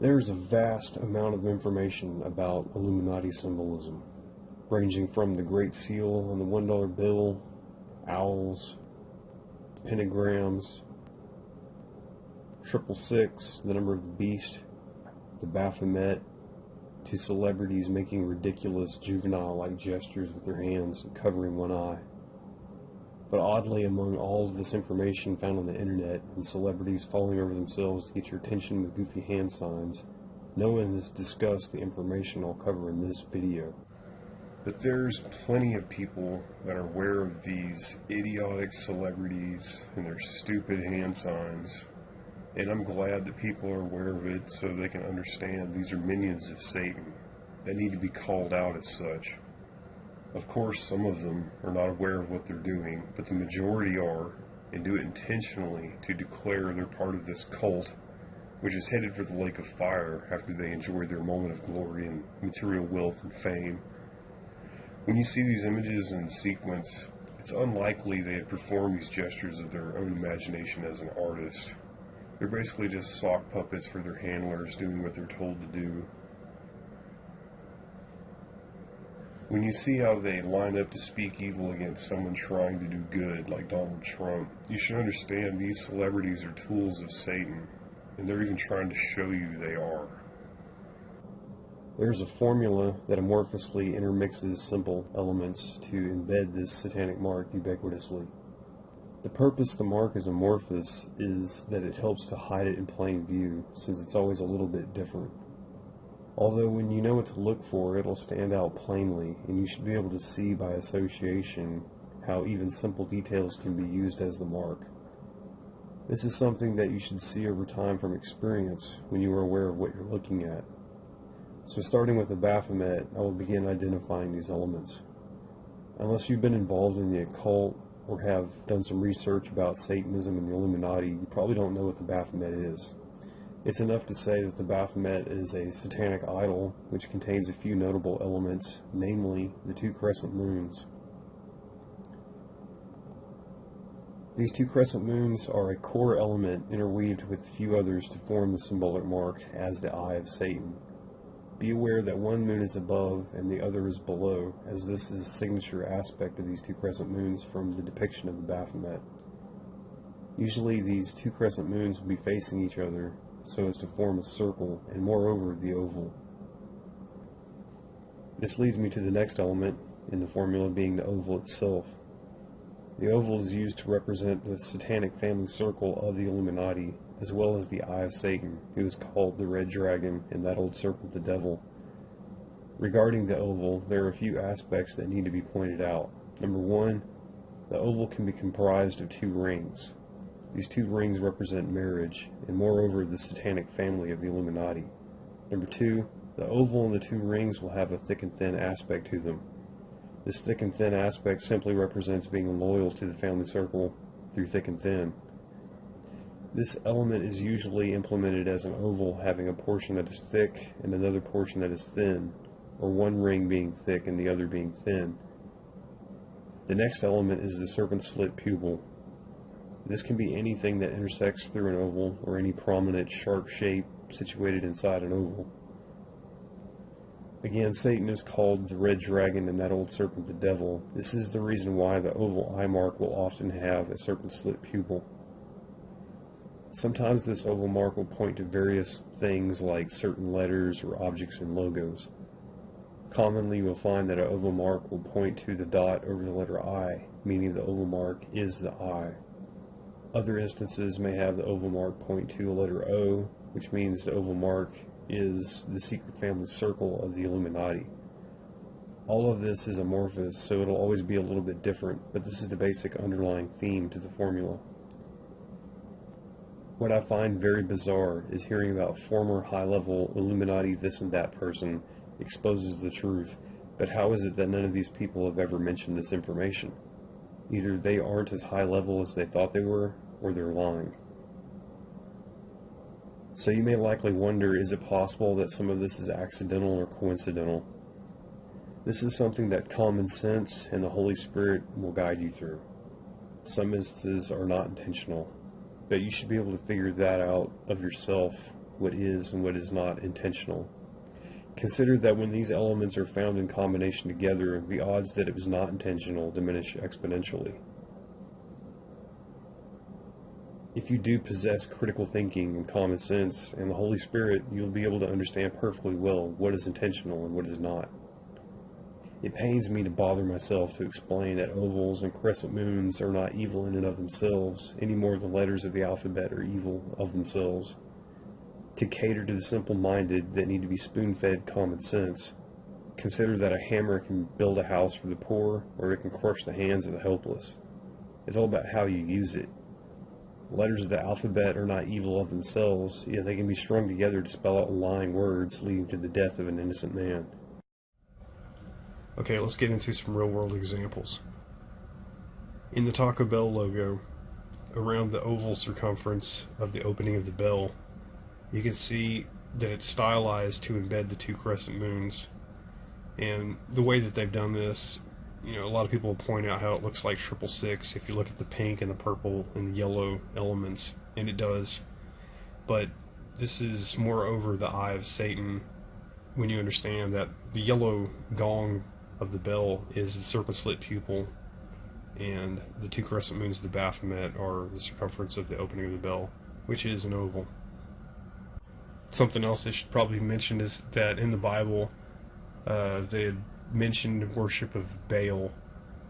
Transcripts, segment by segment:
There's a vast amount of information about Illuminati symbolism, ranging from the Great Seal on the $1 bill, owls, pentagrams, 666, the number of the beast, the Baphomet, to celebrities making ridiculous juvenile-like gestures with their hands and covering one eye. But oddly, among all of this information found on the internet and celebrities falling over themselves to get your attention with goofy hand signs, no one has discussed the information I'll cover in this video. But there's plenty of people that are aware of these idiotic celebrities and their stupid hand signs, and I'm glad that people are aware of it so they can understand these are minions of Satan that need to be called out as such. Of course, some of them are not aware of what they're doing, but the majority are, and do it intentionally to declare they're part of this cult, which is headed for the lake of fire after they enjoy their moment of glory and material wealth and fame. When you see these images in sequence, it's unlikely they had performed these gestures of their own imagination as an artist. They're basically just sock puppets for their handlers doing what they're told to do. When you see how they line up to speak evil against someone trying to do good, like Donald Trump, you should understand these celebrities are tools of Satan, and they're even trying to show you they are. There's a formula that amorphously intermixes simple elements to embed this satanic mark ubiquitously. The purpose the mark is amorphous is that it helps to hide it in plain view, since it's always a little bit different. Although when you know what to look for, it'll stand out plainly, and you should be able to see by association how even simple details can be used as the mark. This is something that you should see over time from experience when you are aware of what you're looking at. So starting with the Baphomet, I will begin identifying these elements. Unless you've been involved in the occult or have done some research about Satanism and the Illuminati, you probably don't know what the Baphomet is. It's enough to say that the Baphomet is a satanic idol which contains a few notable elements, namely the 2 crescent moons. These 2 crescent moons are a core element interweaved with a few others to form the symbolic mark as the eye of Satan. Be aware that one moon is above and the other is below, as this is a signature aspect of these 2 crescent moons from the depiction of the Baphomet. Usually these 2 crescent moons will be facing each other so as to form a circle, and moreover the oval. This leads me to the next element in the formula, being the oval itself. The oval is used to represent the satanic family circle of the Illuminati, as well as the eye of Satan, who is called the red dragon and that old serpent the devil. Regarding the oval, there are a few aspects that need to be pointed out. Number 1, the oval can be comprised of 2 rings. These 2 rings represent marriage, and moreover the satanic family of the Illuminati. Number 2, the oval and the 2 rings will have a thick and thin aspect to them. This thick and thin aspect simply represents being loyal to the family circle through thick and thin. This element is usually implemented as an oval having a portion that is thick and another portion that is thin, or one ring being thick and the other being thin. The next element is the serpent slit pupil. This can be anything that intersects through an oval, or any prominent sharp shape situated inside an oval. Again, Satan is called the red dragon and that old serpent the devil. This is the reason why the oval eye mark will often have a serpent slit pupil. Sometimes this oval mark will point to various things like certain letters or objects and logos. Commonly you will find that an oval mark will point to the dot over the letter I, meaning the oval mark is the eye. Other instances may have the oval mark point to a letter O, which means the oval mark is the secret family circle of the Illuminati. All of this is amorphous, so it'll always be a little bit different, but this is the basic underlying theme to the formula. What I find very bizarre is hearing about former high-level Illuminati this and that person exposes the truth, but how is it that none of these people have ever mentioned this information? Either they aren't as high level as they thought they were, or they're lying. So you may likely wonder, is it possible that some of this is accidental or coincidental? This is something that common sense and the Holy Spirit will guide you through. Some instances are not intentional, but you should be able to figure that out of yourself what is and what is not intentional. Consider that when these elements are found in combination together, the odds that it was not intentional diminish exponentially. If you do possess critical thinking and common sense and the Holy Spirit, you'll be able to understand perfectly well what is intentional and what is not. It pains me to bother myself to explain that ovals and crescent moons are not evil in and of themselves, any more than letters of the alphabet are evil of themselves. To cater to the simple-minded that need to be spoon-fed common sense, consider that a hammer can build a house for the poor, or it can crush the hands of the helpless. It's all about how you use it. Letters of the alphabet are not evil of themselves, yet they can be strung together to spell out lying words leading to the death of an innocent man. Okay, let's get into some real-world examples. In the Taco Bell logo, around the oval circumference of the opening of the bell, you can see that it's stylized to embed the two crescent moons. And the way that they've done this, a lot of people will point out how it looks like 666 if you look at the pink and the purple and the yellow elements, and it does. But this is moreover the eye of Satan when you understand that the yellow gong of the bell is the serpent slit pupil, and the two crescent moons of the Baphomet are the circumference of the opening of the bell, which is an oval. Something else I should probably mention is that in the Bible, they had mentioned worship of Baal,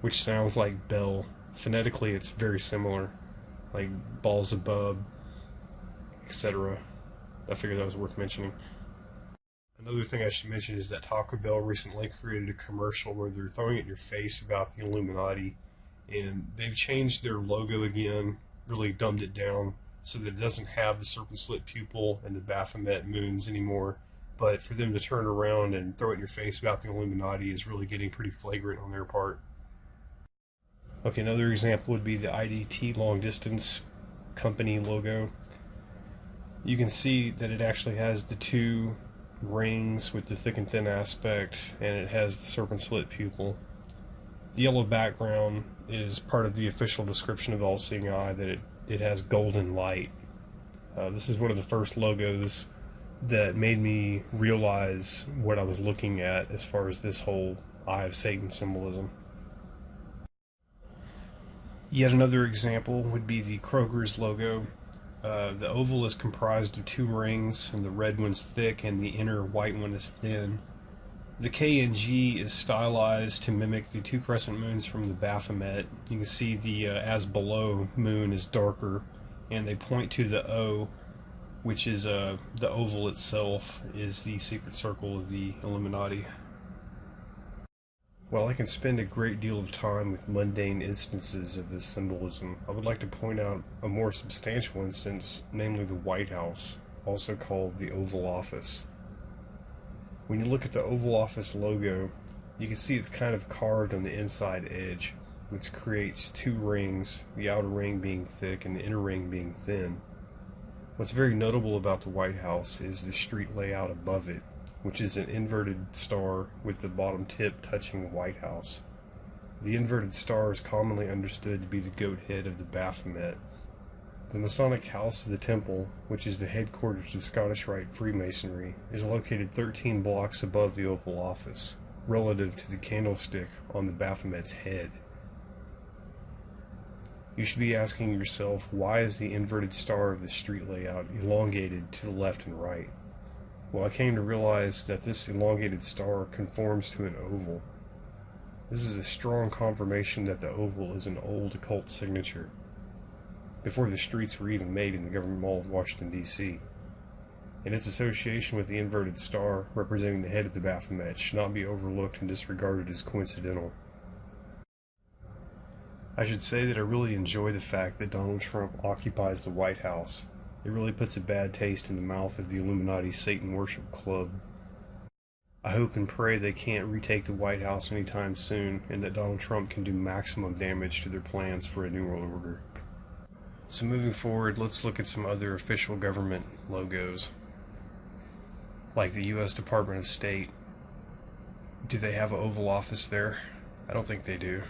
which sounds like Bel. Phonetically, it's very similar, like Beelzebub, etc. I figured that was worth mentioning. Another thing I should mention is that Taco Bell recently created a commercial where they're throwing it in your face about the Illuminati, and they've changed their logo again, really dumbed it down so that it doesn't have the serpent slit pupil and the Baphomet moons anymore. But for them to turn around and throw it in your face about the Illuminati is really getting pretty flagrant on their part. Okay, another example would be the IDT long distance company logo. You can see that it actually has the two rings with the thick and thin aspect, and it has the serpent slit pupil. The yellow background is part of the official description of the all-seeing eye, that it has golden light. This is one of the first logos that made me realize what I was looking at as far as this whole Eye of Satan symbolism. Yet another example would be the Kroger's logo. The oval is comprised of two rings, and the red one's thick and the inner white one is thin. The K and G is stylized to mimic the two crescent moons from the Baphomet. You can see the as below moon is darker, and they point to the O, which is the oval itself is the secret circle of the Illuminati. While I can spend a great deal of time with mundane instances of this symbolism, I would like to point out a more substantial instance, namely the White House, also called the Oval Office. When you look at the Oval Office logo, you can see it's kind of carved on the inside edge, which creates two rings, the outer ring being thick and the inner ring being thin. What's very notable about the White House is the street layout above it, which is an inverted star with the bottom tip touching the White House. The inverted star is commonly understood to be the goat head of the Baphomet. The Masonic House of the Temple, which is the headquarters of Scottish Rite Freemasonry, is located 13 blocks above the Oval Office, relative to the candlestick on the Baphomet's head. You should be asking yourself, why is the inverted star of the street layout elongated to the left and right? Well, I came to realize that this elongated star conforms to an oval. This is a strong confirmation that the oval is an old occult signature, before the streets were even made in the Government Mall of Washington, D.C. And its association with the inverted star representing the head of the Baphomet should not be overlooked and disregarded as coincidental. I should say that I really enjoy the fact that Donald Trump occupies the White House. It really puts a bad taste in the mouth of the Illuminati Satan Worship Club. I hope and pray they can't retake the White House anytime soon, and that Donald Trump can do maximum damage to their plans for a New World Order. So moving forward, let's look at some other official government logos. Like the U.S. Department of State. Do they have an Oval Office there? I don't think they do.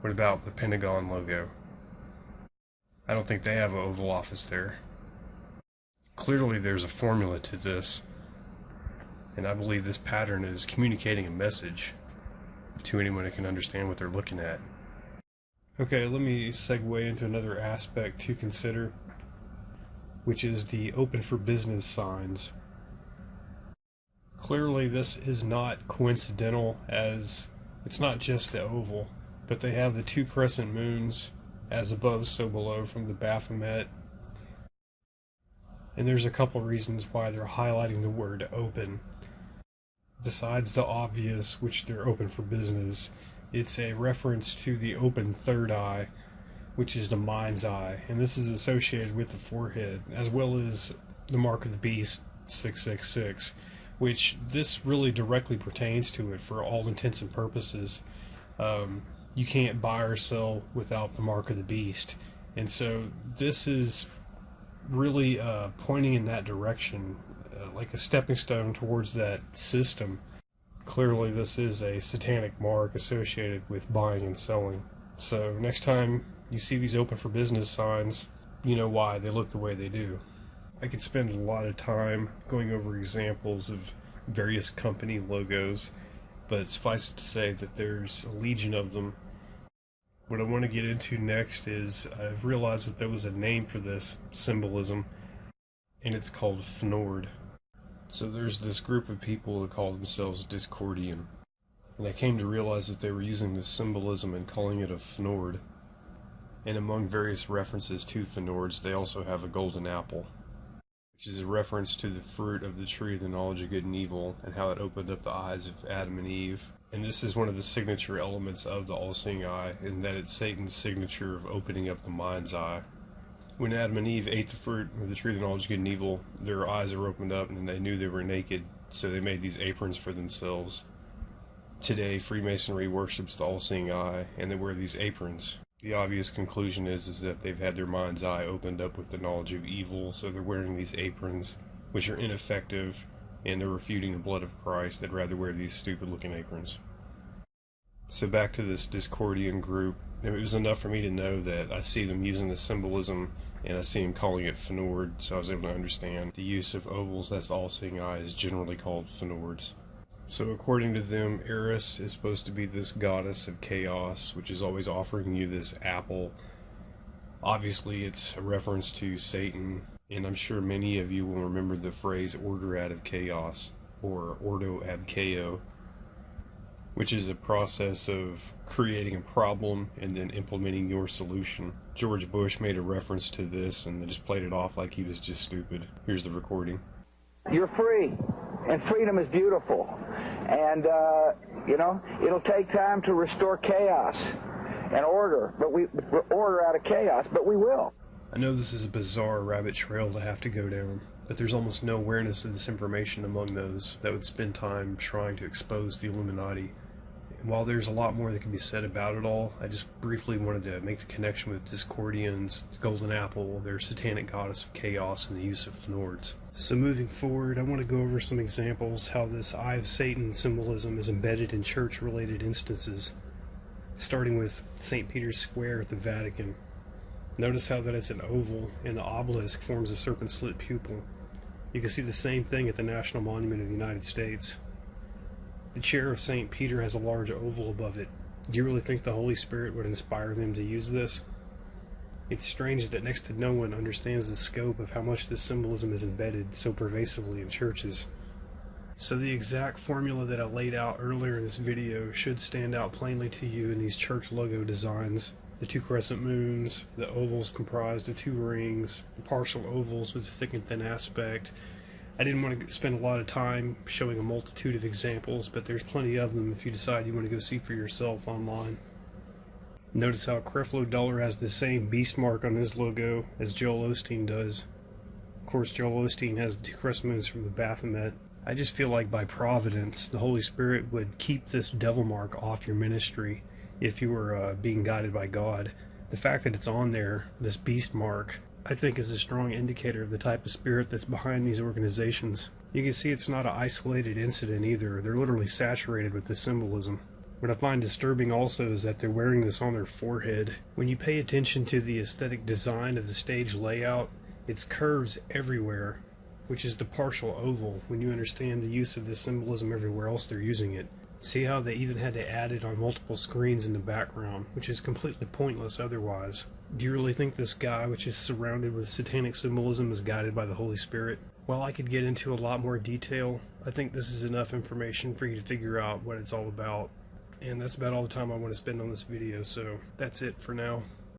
What about the Pentagon logo? I don't think they have an Oval Office there. Clearly there's a formula to this, and I believe this pattern is communicating a message to anyone that can understand what they're looking at. Okay, let me segue into another aspect to consider, which is the open for business signs. Clearly this is not coincidental, as it's not just the oval, but they have the two crescent moons, as above so below, from the Baphomet. And there's a couple reasons why they're highlighting the word open. Besides the obvious, which they're open for business, it's a reference to the open third eye, which is the mind's eye, and this is associated with the forehead, as well as the mark of the beast, 666, which this really directly pertains to it for all intents and purposes. You can't buy or sell without the mark of the beast, and so this is really pointing in that direction, like a stepping stone towards that system. Clearly this is a satanic mark associated with buying and selling. So next time you see these open for business signs, you know why they look the way they do. I could spend a lot of time going over examples of various company logos, but suffice it to say that there's a legion of them. What I want to get into next is I've realized that there was a name for this symbolism, and it's called Fnord. So there's this group of people that call themselves Discordian, and I came to realize that they were using this symbolism and calling it a Fnord. And among various references to Fnords, they also have a golden apple, which is a reference to the fruit of the tree of the knowledge of good and evil, and how it opened up the eyes of Adam and Eve. And this is one of the signature elements of the all-seeing eye, in that it's Satan's signature of opening up the mind's eye. When Adam and Eve ate the fruit of the tree of the knowledge of good and evil, their eyes were opened up and they knew they were naked, so they made these aprons for themselves. Today, Freemasonry worships the all-seeing eye, and they wear these aprons. The obvious conclusion is that they've had their mind's eye opened up with the knowledge of evil, so they're wearing these aprons, which are ineffective, and they're refuting the blood of Christ. They'd rather wear these stupid-looking aprons. So back to this Discordian group. It was enough for me to know that I see them using the symbolism, and I see them calling it Fnord, so I was able to understand the use of ovals as the all-seeing eye is generally called Fnords. So according to them, Eris is supposed to be this goddess of chaos, which is always offering you this apple. Obviously it's a reference to Satan, and I'm sure many of you will remember the phrase order out of chaos, or ordo ab chaos, which is a process of creating a problem and then implementing your solution. George Bush made a reference to this and just played it off like he was just stupid. Here's the recording. You're free, and freedom is beautiful. And, it'll take time to restore chaos and order, order out of chaos, but we will. I know this is a bizarre rabbit trail to have to go down, but there's almost no awareness of this information among those that would spend time trying to expose the Illuminati. And while there's a lot more that can be said about it all, I just briefly wanted to make the connection with Discordians, Golden Apple, their satanic goddess of chaos, and the use of Fnords. So moving forward, I want to go over some examples how this Eye of Satan symbolism is embedded in church-related instances, starting with St. Peter's Square at the Vatican. Notice how that it's an oval, and the obelisk forms a serpent-slit pupil. You can see the same thing at the National Monument of the United States. The chair of St. Peter has a large oval above it. Do you really think the Holy Spirit would inspire them to use this? It's strange that next to no one understands the scope of how much this symbolism is embedded so pervasively in churches. So the exact formula that I laid out earlier in this video should stand out plainly to you in these church logo designs. The two crescent moons, the ovals comprised of two rings, the partial ovals with thick and thin aspect. I didn't want to spend a lot of time showing a multitude of examples, but there's plenty of them if you decide you want to go see for yourself online. Notice how Creflo Dollar has the same beast mark on his logo as Joel Osteen does. Of course, Joel Osteen has the two crescent moons from the Baphomet. I just feel like by providence, the Holy Spirit would keep this devil mark off your ministry if you were being guided by God. The fact that it's on there, this beast mark, I think is a strong indicator of the type of spirit that's behind these organizations. You can see it's not an isolated incident either. They're literally saturated with this symbolism. What I find disturbing also is that they're wearing this on their forehead. When you pay attention to the aesthetic design of the stage layout, it's curves everywhere. which is the partial oval, when you understand the use of this symbolism everywhere else they're using it. See how they even had to add it on multiple screens in the background, which is completely pointless otherwise. Do you really think this guy, which is surrounded with satanic symbolism, is guided by the Holy Spirit? While I could get into a lot more detail, I think this is enough information for you to figure out what it's all about. And that's about all the time I want to spend on this video, so that's it for now.